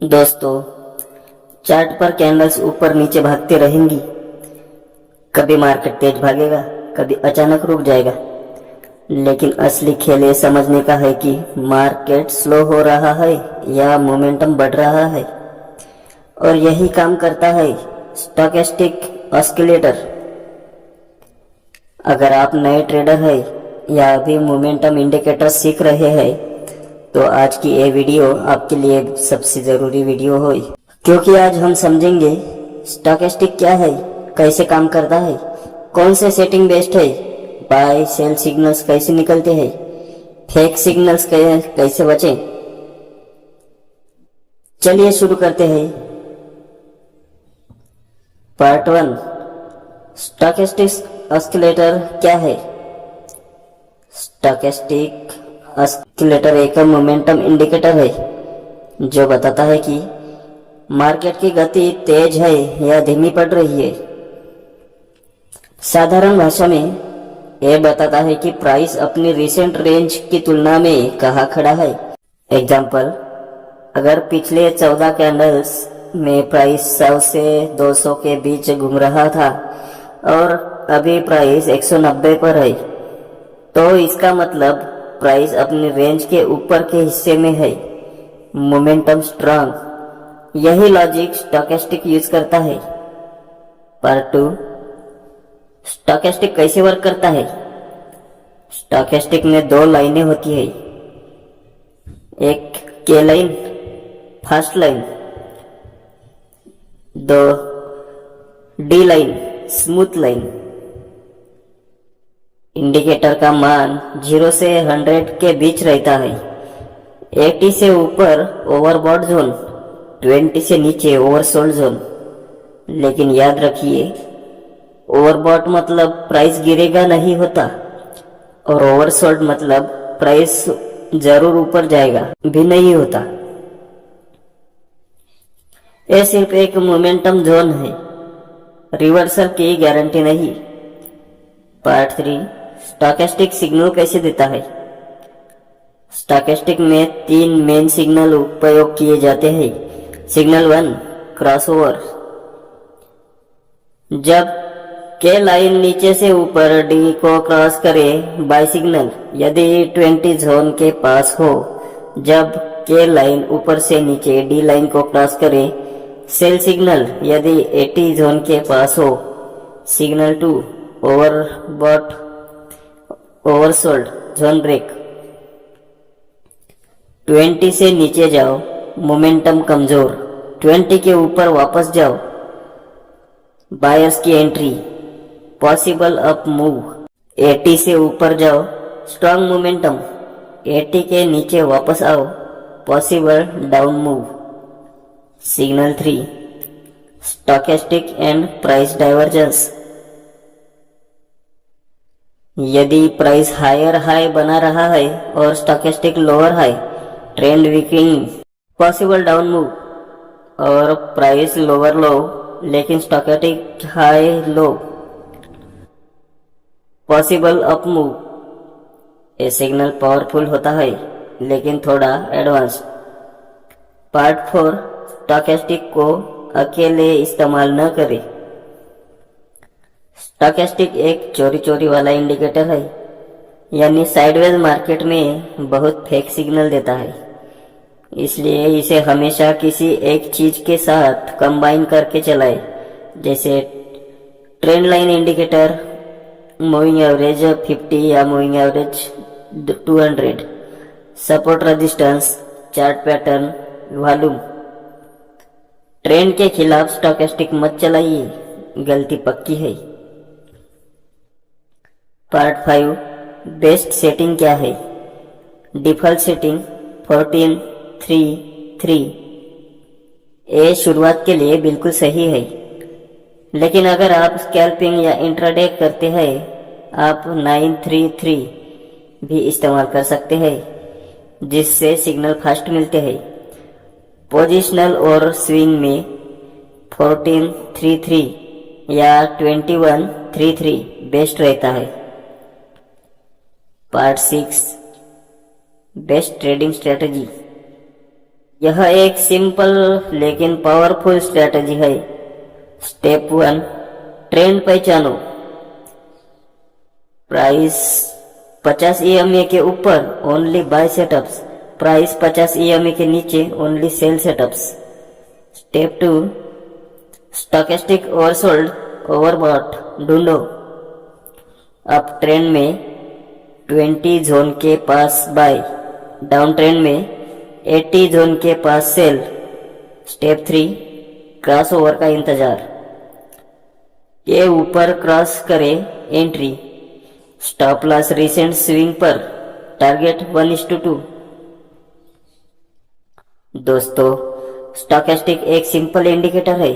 दोस्तों, चार्ट पर कैंडल्स ऊपर नीचे भागते रहेंगी। कभी मार्केट तेज भागेगा, कभी अचानक रुक जाएगा। लेकिन असली खेल ये समझने का है कि मार्केट स्लो हो रहा है या मोमेंटम बढ़ रहा है। और यही काम करता है स्टोकेस्टिक ऑस्किलेटर। अगर आप नए ट्रेडर हैं या अभी मोमेंटम इंडिकेटर सीख रहे हैं तो आज की ये वीडियो आपके लिए सबसे ज़रूरी वीडियो हो, क्योंकि आज हम समझेंगे स्टोकेस्टिक क्या है, कैसे काम करता है, कौन से सेटिंग बेस्ट है, बाय सेल सिग्नल्स कैसे निकलते हैं, फेक सिग्नल्स कैसे बचें। चलिए शुरू करते हैं। पार्ट 1, स्टोकेस्टिक ऑस्किलेटर क्या है। स्टोकेस्टिक ऑस्किलेटर एक मोमेंटम इंडिकेटर है जो बताता है कि मार्केट की गति तेज है या धीमी पड़ रही है। साधारण भाषा में यह बताता है कि प्राइस अपनी रिसेंट रेंज की तुलना में कहाँ खड़ा है। एग्जाम्पल, अगर पिछले 14 कैंडल्स में प्राइस 100 से 200 के बीच घूम रहा था और अभी प्राइस 190 पर है, तो इसका मतलब प्राइस अपनी रेंज के ऊपर के हिस्से में है, मोमेंटम स्ट्रांग। यही लॉजिक स्टोकेस्टिक यूज करता है। पार्ट 2, स्टोकेस्टिक कैसे वर्क करता है। स्टोकेस्टिक में 2 लाइनें होती है, एक के line, fast line, 2 D line, smooth line. Indicator का मान 0 से 100 के बीच रहता है। 80 से ऊपर ओवरबॉट जोन, 20 से नीचे ओवरसोल्ड जोन। लेकिन याद रखिए, ओवरबॉट मतलब प्राइस गिरेगा नहीं होता, और ओवरसोल्ड मतलब प्राइस जरूर ऊपर जाएगा भी नहीं होता। यह सिर्फ एक मोमेंटम जोन है, रिवर्सल की गारंटी नहीं। पार्ट 3, स्टोकेस्टिक सिग्नल कैसे देता है। स्टोकेस्टिक में 3 मेन सिग्नल उपयोग किए जाते हैं। Signal 1, crossover. जब के लाइन नीचे से ऊपर डी को क्रॉस करे, बाय सिग्नल यदि 20 जोन के पास हो। जब के लाइन ऊपर से नीचे डी लाइन को क्रॉस करे, सेल सिग्नल यदि 80 जोन के पास हो। Signal 2, overbought oversold zone break. 20 से नीचे जाओ, मोमेंटम कमजोर, 20 के ऊपर वापस जाओ, बायर्स की एंट्री, पॉसिबल अप मूव। 80 से ऊपर जाओ, स्ट्रांग मोमेंटम, 80 के नीचे वापस आओ, possible down move. Signal 3, stochastic and price divergence. यदि प्राइस हायर हाई बना रहा है और stochastic lower high, trend weakening, possible down move. और प्राइस लोअर लो लेकिन stochastic high low, possible up move. ये सिग्नल पावरफुल होता है लेकिन थोड़ा एडवांस। पार्ट 4, स्टोकेस्टिक को अकेले इस्तेमाल न करें। स्टोकेस्टिक एक चोरी चोरी वाला इंडिकेटर है, यानी साइडवेज मार्केट में बहुत फेक सिग्नल देता है। इसलिए इसे हमेशा किसी एक चीज के साथ कंबाइन करके चलाए, जैसे trend line indicator, moving average 50 या moving average 200, support resistance, chart pattern, volume. Trend के खिलाफ स्टोकेस्टिक मत चलाइए, गलती पक्की है। पार्ट 5, बेस्ट सेटिंग क्या है। Default setting 14-3-3। ये शुरुआत के लिए बिल्कुल सही है, लेकिन अगर आप स्कैल्पिंग या इंट्राडे करते हैं, आप 9-3-3 भी इस्तेमाल कर सकते हैं, जिससे सिग्नल फास्ट मिलते हैं। पोजिशनल और स्विंग में 14-3-3 या 21-3-3 बेस्ट रहता है। Part 6, best trading strategy. यह एक सिंपल लेकिन पावरफुल स्ट्रेटजी है। स्टेप 1, ट्रेंड पहचानो। प्राइस 50 EMA के ऊपर only buy setups, price 50 EMA के नीचे only sell setups. Step 2, stochastic oversold overbought ढूंढो। अप ट्रेंड में 20 जोन के पास बाय, डाउन ट्रेंड में 80 जोन के पास सेल। स्टेप 3, क्रॉस ओवर का इंतजार। ये ऊपर क्रॉस करे entry, stop loss recent swing पर, टारगेट 1:2। दोस्तों, स्टॉकेस्टिक एक सिंपल इंडिकेटर है,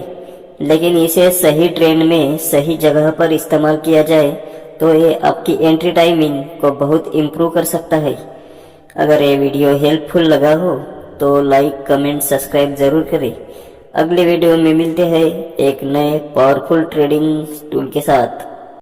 लेकिन इसे सही ट्रेंड में सही जगह पर इस्तेमाल किया जाए तो ये आपकी एंट्री टाइमिंग को बहुत इम्प्रूव कर सकता है। अगर ये वीडियो हेल्पफुल लगा हो तो लाइक, कमेंट, सब्सक्राइब जरूर करें। अगले वीडियो में मिलते हैं एक नए पावरफुल ट्रेडिंग टूल के साथ।